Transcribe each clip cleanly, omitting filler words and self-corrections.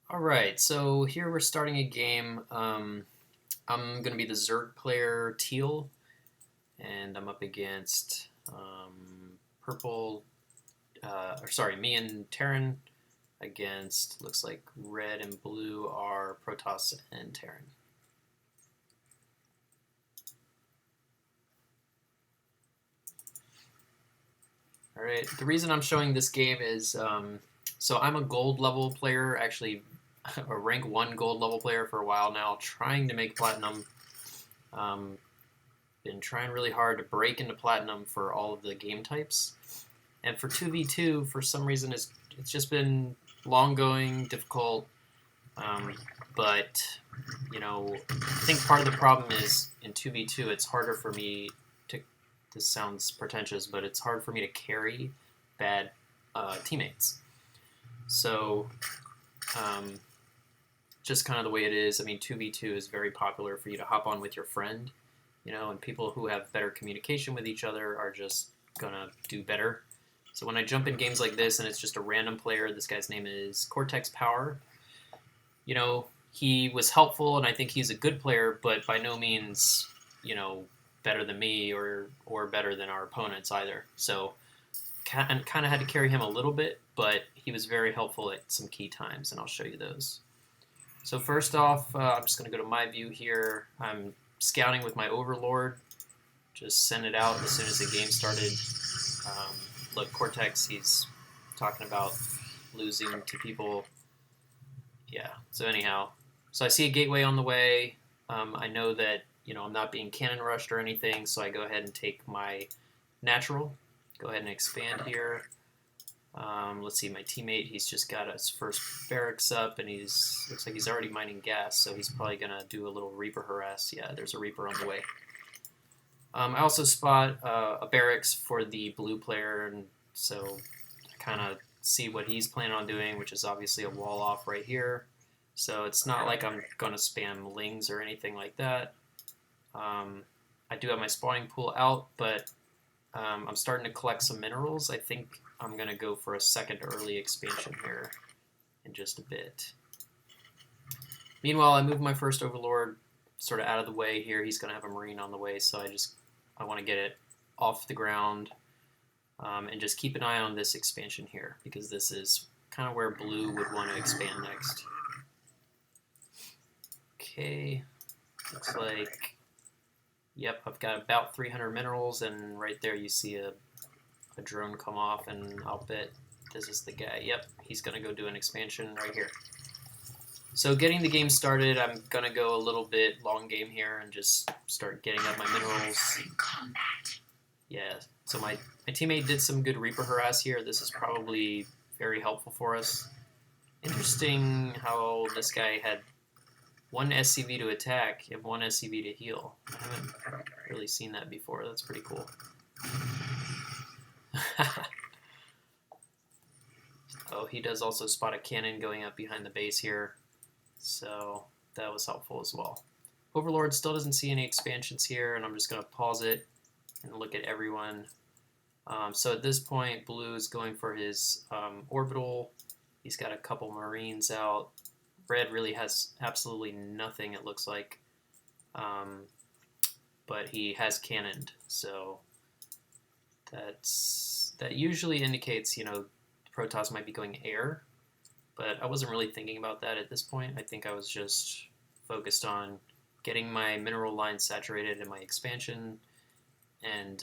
Alright, so here we're starting a game. I'm going to be the Zerg player, Teal, and I'm up against Purple, me and Terran against, looks like Red and Blue are Protoss and Terran. Alright, the reason I'm showing this game is, so I'm a gold level player, actually a rank 1 gold level player for a while now, trying to make Platinum. Um, been trying really hard to break into Platinum for all of the game types. And for 2v2, for some reason, it's just been long going, difficult. But, I think part of the problem is in 2v2, it's harder for me to, this sounds pretentious, but it's hard for me to carry bad teammates. So, just kind of the way it is. I mean, 2v2 is very popular for you to hop on with your friend, and people who have better communication with each other are just gonna do better. So when I jump in games like this and it's just a random player, this guy's name is Cortex Power. He was helpful and I think he's a good player, but by no means, better than me or better than our opponents either. So kind of had to carry him a little bit, but he was very helpful at some key times, and I'll show you those. So first off, I'm just going to go to my view here. I'm scouting with my Overlord. Just send it out as soon as the game started. Look, Cortex, he's talking about losing to people. Yeah, so anyhow. So I see a gateway on the way. I know that, I'm not being cannon rushed or anything, so I go ahead and take my natural. Go ahead and expand here. Let's see, my teammate, he's just got his first barracks up, and looks like he's already mining gas, so he's probably going to do a little Reaper harass. Yeah, there's a Reaper on the way. I also spot a barracks for the blue player, and so I kind of see what he's planning on doing, which is obviously a wall off right here. So it's not like I'm going to spam lings or anything like that. I do have my spawning pool out, but I'm starting to collect some minerals. I think I'm going to go for a second early expansion here in just a bit. Meanwhile, I move my first Overlord sort of out of the way here. He's going to have a Marine on the way, so I want to get it off the ground and just keep an eye on this expansion here, because this is kind of where blue would want to expand next. Okay, looks like, yep, I've got about 300 minerals, and right there you see a drone come off, and I'll bet this is the guy. Yep, he's going to go do an expansion right here. So getting the game started, I'm going to go a little bit long game here and just start getting up my minerals. Yeah, so my teammate did some good Reaper harass here. This is probably very helpful for us. Interesting how this guy had one SCV to attack and one SCV to heal. I haven't really seen that before. That's pretty cool. Oh, he does also spot a cannon going up behind the base here, so that was helpful as well. Overlord still doesn't see any expansions here, and I'm just going to pause it and look at everyone. So at this point, blue is going for his orbital. He's got a couple Marines out. Red really has absolutely nothing, it looks like, but he has cannoned, so that usually indicates, Protoss might be going air, but I wasn't really thinking about that at this point. I think I was just focused on getting my mineral line saturated in my expansion, and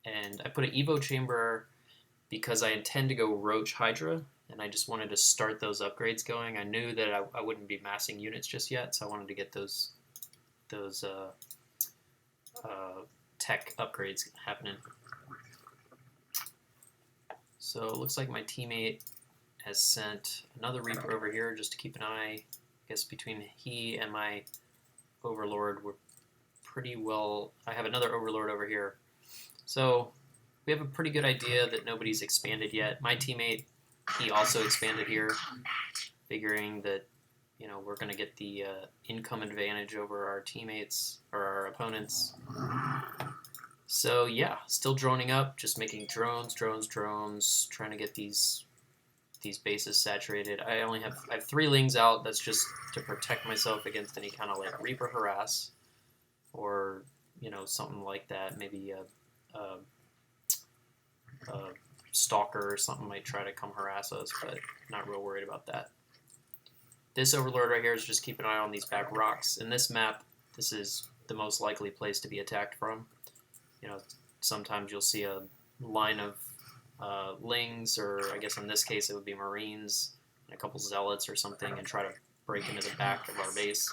I put an Evo chamber because I intend to go Roach Hydra, and I just wanted to start those upgrades going. I knew that I wouldn't be massing units just yet, so I wanted to get those tech upgrades happening. So it looks like my teammate has sent another Reaper over here just to keep an eye. I guess between he and my Overlord, we're pretty well. I have another Overlord over here. So we have a pretty good idea that nobody's expanded yet. My teammate, he also expanded here, figuring that, we're going to get the income advantage over our teammates or our opponents. So yeah, still droning up, just making drones, trying to get these these bases saturated. I have 3 lings out. That's just to protect myself against any kind of like Reaper harass or something like that. Maybe a stalker or something might try to come harass us, but not real worried about that. This overlord right here is just keep an eye on these back rocks. In this map, this is the most likely place to be attacked from. Sometimes you'll see a line of lings, or I guess in this case it would be marines, and a couple zealots or something, and try to break into the back of our base.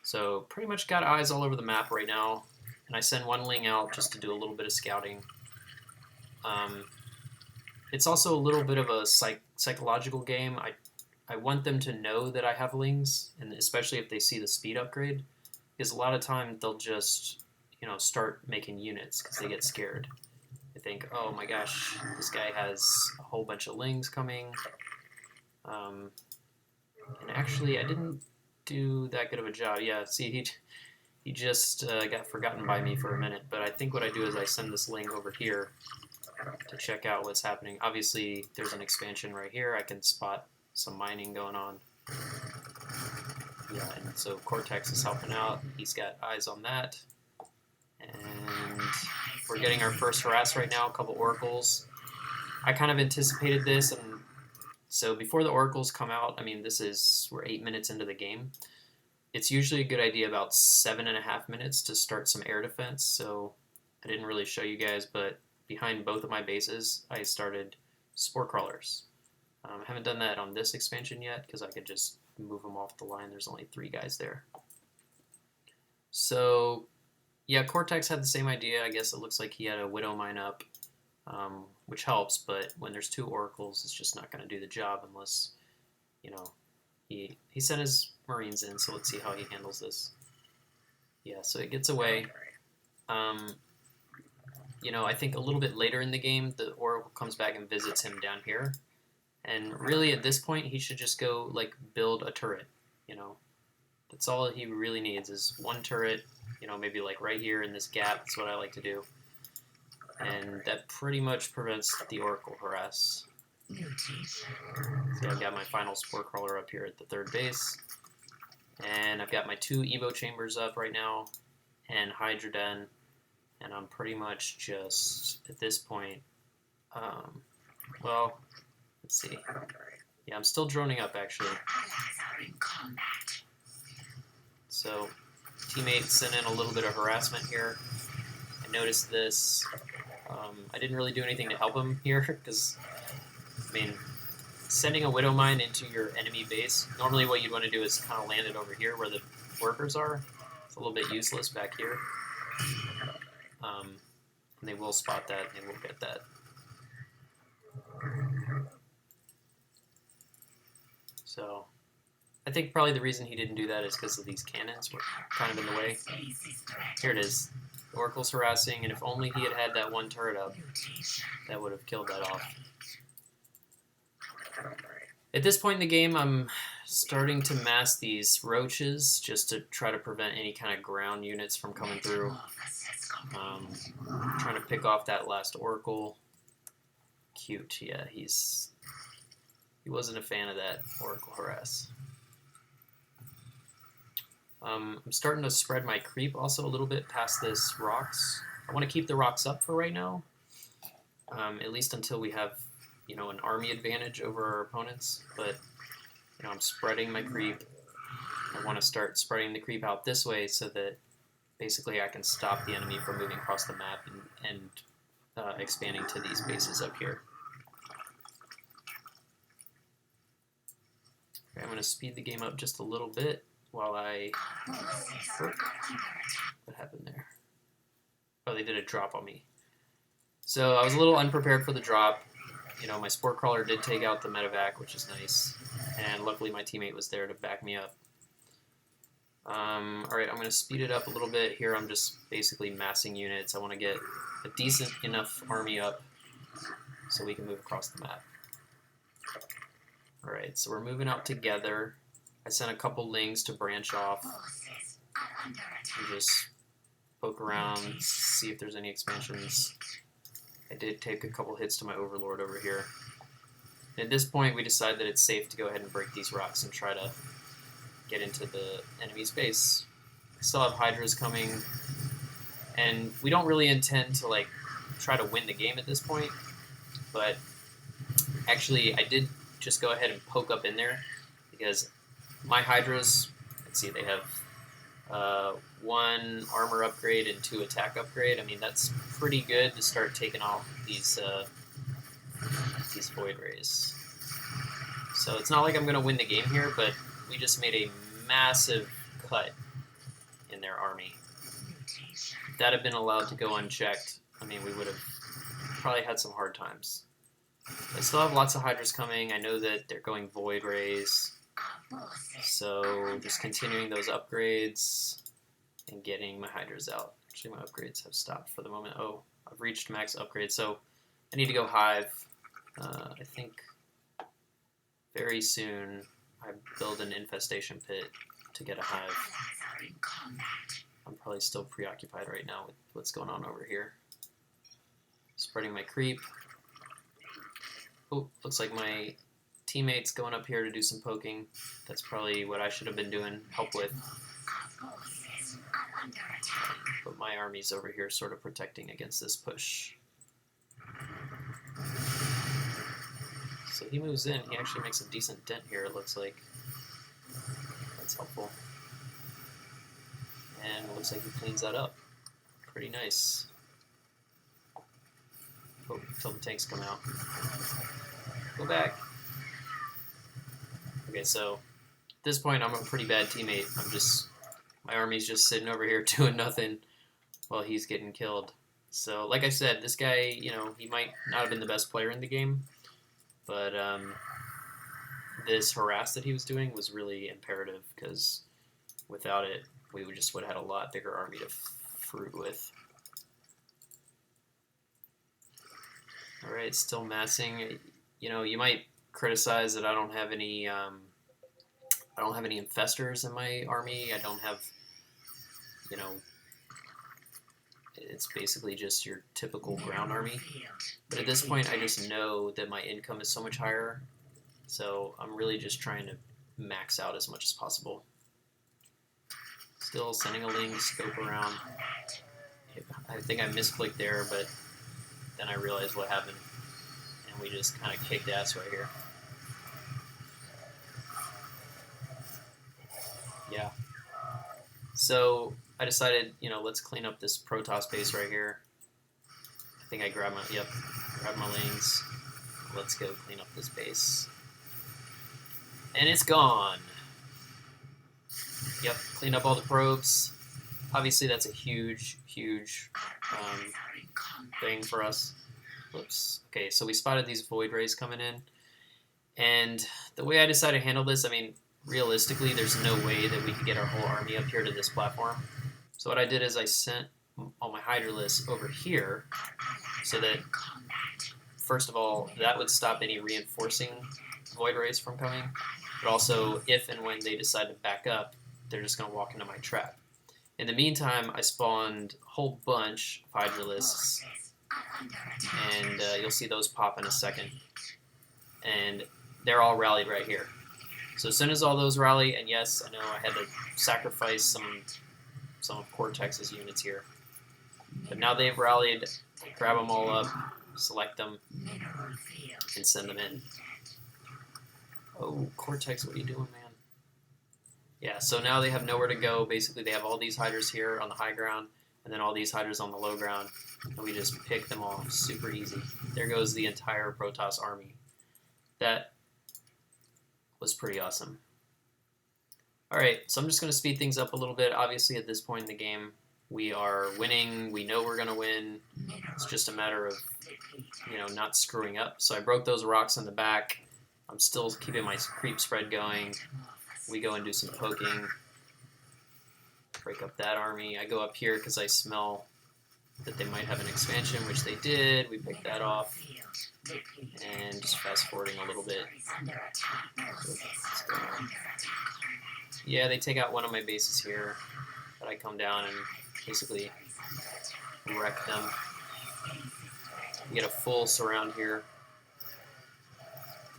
So pretty much got eyes all over the map right now, and I send 1 ling out just to do a little bit of scouting. It's also a little bit of a psychological game. I want them to know that I have lings, and especially if they see the speed upgrade, because a lot of times they'll just start making units because they get scared. They think, oh my gosh, this guy has a whole bunch of lings coming. And actually, I didn't do that good of a job. Yeah, see, he just got forgotten by me for a minute. But I think what I do is I send this ling over here to check out what's happening. Obviously, there's an expansion right here. I can spot some mining going on. Yeah, and so Cortex is helping out. He's got eyes on that. And we're getting our first harass right now, a couple oracles. I kind of anticipated this, and so before the oracles come out, I mean, we're 8 minutes into the game. It's usually a good idea about 7.5 minutes to start some air defense, so I didn't really show you guys, but behind both of my bases, I started spore crawlers. I haven't done that on this expansion yet, because I could just move them off the line. There's only 3 guys there. So yeah, Cortex had the same idea. I guess it looks like he had a Widow Mine up, which helps, but when there's 2 oracles, it's just not going to do the job unless, he sent his marines in, so let's see how he handles this. Yeah, so it gets away. I think a little bit later in the game, the oracle comes back and visits him down here, and really at this point, he should just go, build a turret, That's all he really needs is 1 turret, maybe right here in this gap. That's what I like to do. And that pretty much prevents the oracle harass. So I've got my final spore crawler up here at the 3rd base. And I've got my 2 Evo chambers up right now, and Hydra Den. And I'm pretty much just, at this point, well, let's see. Yeah, I'm still droning up, actually. So, teammate sent in a little bit of harassment here. I noticed this. I didn't really do anything to help him here, because, sending a Widow Mine into your enemy base, normally what you'd want to do is kind of land it over here where the workers are. It's a little bit useless back here. And they will spot that, and they will get that. So, I think probably the reason he didn't do that is because of these cannons were kind of in the way. Here it is. The Oracle's harassing, and if only he had that 1 turret up, that would have killed that off. At this point in the game, I'm starting to mass these roaches just to try to prevent any kind of ground units from coming through. Trying to pick off that last Oracle. Cute, yeah, he wasn't a fan of that Oracle harass. I'm starting to spread my creep also a little bit past this rocks. I want to keep the rocks up for right now, at least until we have, an army advantage over our opponents. But, I'm spreading my creep. I want to start spreading the creep out this way so that basically I can stop the enemy from moving across the map and expanding to these bases up here. Okay, I'm going to speed the game up just a little bit while I... What happened there? Oh, they did a drop on me. So I was a little unprepared for the drop. My spore crawler did take out the medevac, which is nice. And luckily my teammate was there to back me up. Alright, I'm going to speed it up a little bit. Here I'm just basically massing units. I want to get a decent enough army up so we can move across the map. Alright, so we're moving out together. I sent a couple lings to branch off and just poke around, see if there's any expansions. I did take a couple hits to my overlord over here. At this point, we decide that it's safe to go ahead and break these rocks and try to get into the enemy's base. We still have Hydras coming, and we don't really intend to like try to win the game at this point, but actually I did just go ahead and poke up in there because my Hydras, let's see, they have 1 armor upgrade and 2 attack upgrade. I mean, that's pretty good to start taking off these Void Rays. So it's not like I'm going to win the game here, but we just made a massive cut in their army. If that had been allowed to go unchecked, I mean, we would have probably had some hard times. I still have lots of Hydras coming. I know that they're going Void Rays. So just continuing those upgrades and getting my Hydras out. Actually, my upgrades have stopped for the moment. Oh, I've reached max upgrade, so I need to go Hive. I think very soon I build an infestation pit to get a Hive. I'm probably still preoccupied right now with what's going on over here. Spreading my creep. Oh, looks like my teammates going up here to do some poking. That's probably what I should have been doing, help with. But my army's over here sort of protecting against this push. So he moves in. He actually makes a decent dent here, it looks like. That's helpful. And it looks like he cleans that up. Pretty nice. Oh, until the tanks come out. Go back. Okay, so at this point I'm a pretty bad teammate. My army's just sitting over here doing nothing while he's getting killed. So like I said, this guy, you know, he might not have been the best player in the game, but this harass that he was doing was really imperative because without it, we would have had a lot bigger army to fruit with. All right, still massing. You know, you might criticize that I don't have any infestors in my army. I don't have, you know, it's basically just your typical ground army. But at this point, I just know that my income is so much higher, so I'm really just trying to max out as much as possible. Still sending a Ling to scope around. I think I misclicked there, but then I realized what happened, and we just kind of kicked ass right here. Yeah. So I decided, you know, let's clean up this Protoss base right here. I think I grabbed my lanes. Let's go clean up this base. And it's gone. Yep, clean up all the probes. Obviously, that's a huge thing for us. Whoops. Okay, so we spotted these Void Rays coming in. And the way I decided to handle this, I mean, realistically, there's no way that we could get our whole army up here to this platform. So what I did is I sent all my Hydralisks over here so that, first of all, that would stop any reinforcing Void Rays from coming. But also, if and when they decide to back up, they're just going to walk into my trap. In the meantime, I spawned a whole bunch of Hydralisks, and you'll see those pop in a second. And they're all rallied right here. So as soon as all those rally, and yes, I know I had to sacrifice some of Cortex's units here, but now they've rallied, grab them all up, select them, and send them in. Oh, Cortex, what are you doing, man? Yeah, so now they have nowhere to go. Basically, they have all these Hydras here on the high ground, and then all these Hydras on the low ground, and we just pick them off super easy. There goes the entire Protoss army. That was pretty awesome. Alright, so I'm just going to speed things up a little bit. Obviously, at this point in the game, we are winning. We know we're going to win. It's just a matter of, you know, not screwing up. So I broke those rocks in the back. I'm still keeping my creep spread going. We go and do some poking. Break up that army. I go up here because I smell that they might have an expansion, which they did. We picked that off. And just fast forwarding a little bit. Yeah, they take out one of my bases here, but I come down and basically wreck them. We get a full surround here.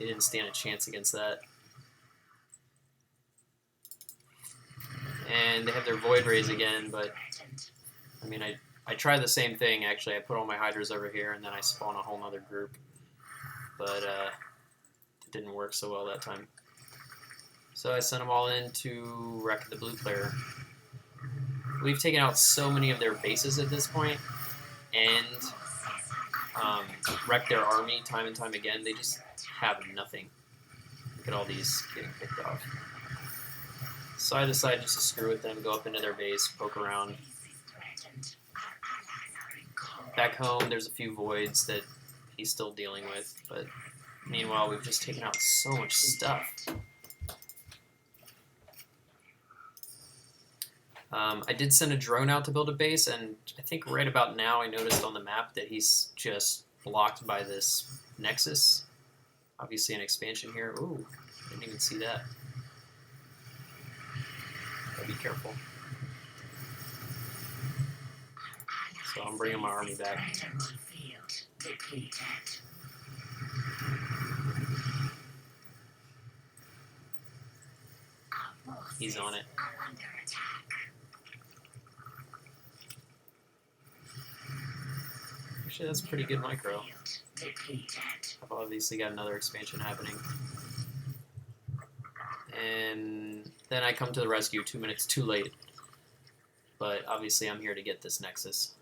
They didn't stand a chance against that. And they have their Void Rays again, but I mean, I tried the same thing actually. I put all my Hydras over here and then I spawn a whole other group, but it didn't work so well that time. So I sent them all in to wreck the blue player. We've taken out so many of their bases at this point, and wrecked their army time and time again. They just have nothing. Look at all these getting picked off. So I decided just to screw with them, go up into their base, poke around. Back home, there's a few voids that he's still dealing with, but meanwhile, we've just taken out so much stuff. I did send a drone out to build a base, and I think right about now I noticed on the map that he's just blocked by this Nexus. Obviously an expansion here. Ooh, didn't even see that. Gotta be careful. So I'm bringing my army back. He's on it. Actually, that's a pretty good micro. I've obviously got another expansion happening. And then I come to the rescue 2 minutes too late. But obviously I'm here to get this Nexus.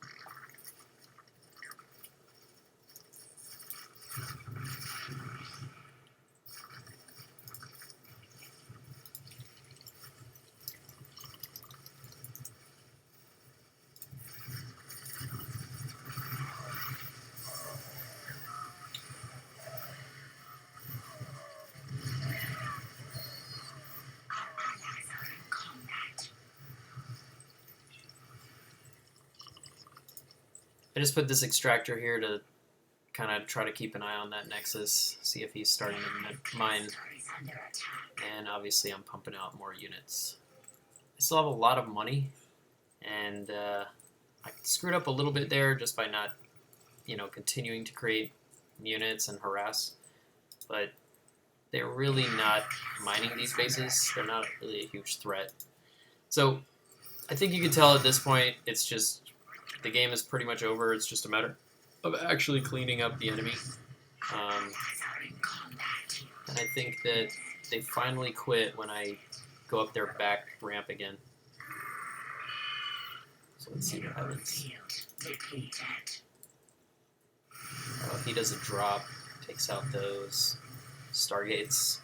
I just put this extractor here to kind of try to keep an eye on that Nexus, see if he's starting to mine. And obviously I'm pumping out more units. I still have a lot of money, and I screwed up a little bit there just by not, continuing to create units and harass. But they're really not mining these bases. They're not really a huge threat. So I think you can tell at this point it's just the game is pretty much over. It's just a matter of actually cleaning up the enemy. And I think that they finally quit when I go up their back ramp again. So let's see what happens. Oh, he does a drop, takes out those Stargates.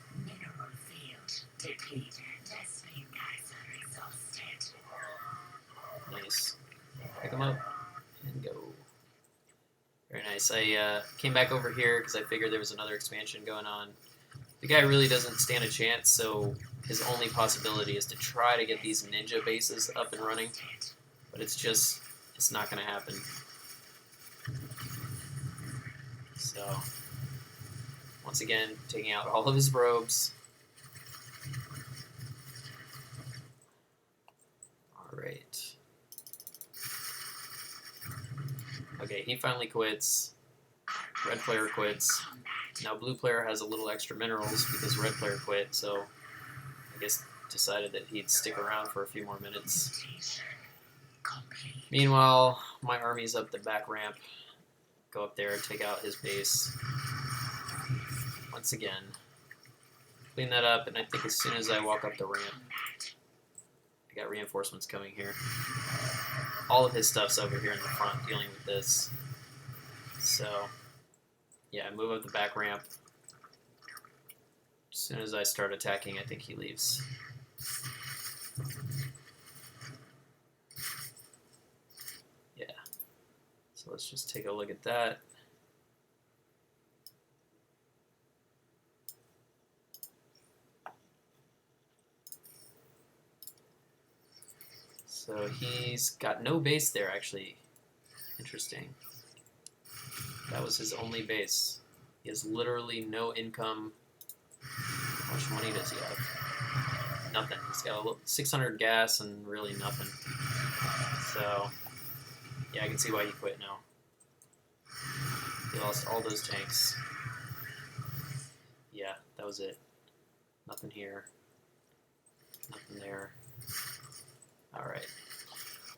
Nice. Pick them up and go. Very nice. I came back over here because I figured there was another expansion going on. The guy really doesn't stand a chance, so his only possibility is to try to get these ninja bases up and running. But it's not going to happen. So, once again, taking out all of his robes. Alright. Okay, he finally quits. Red player quits. Now blue player has a little extra minerals because red player quit, so I guess decided that he'd stick around for a few more minutes. Meanwhile, my army's up the back ramp. Go up there, take out his base. Once again. Clean that up, and I think as soon as I walk up the ramp, I got reinforcements coming here. All of his stuff's over here in the front dealing with this. So, yeah, move up the back ramp. As soon as I start attacking, I think he leaves. Yeah. So let's just take a look at that. So he's got no base there, actually. Interesting. That was his only base. He has literally no income. How much money does he have? Nothing. He's got 600 gas and really nothing. So, yeah, I can see why he quit now. He lost all those tanks. Yeah. That was it. Nothing here. Nothing there. All right.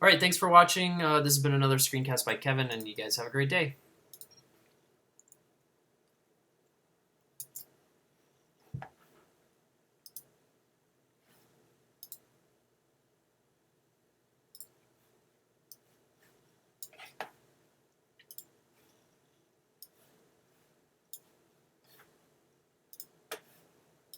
All right, thanks for watching. This has been another screencast by Kevin, and you guys have a great day.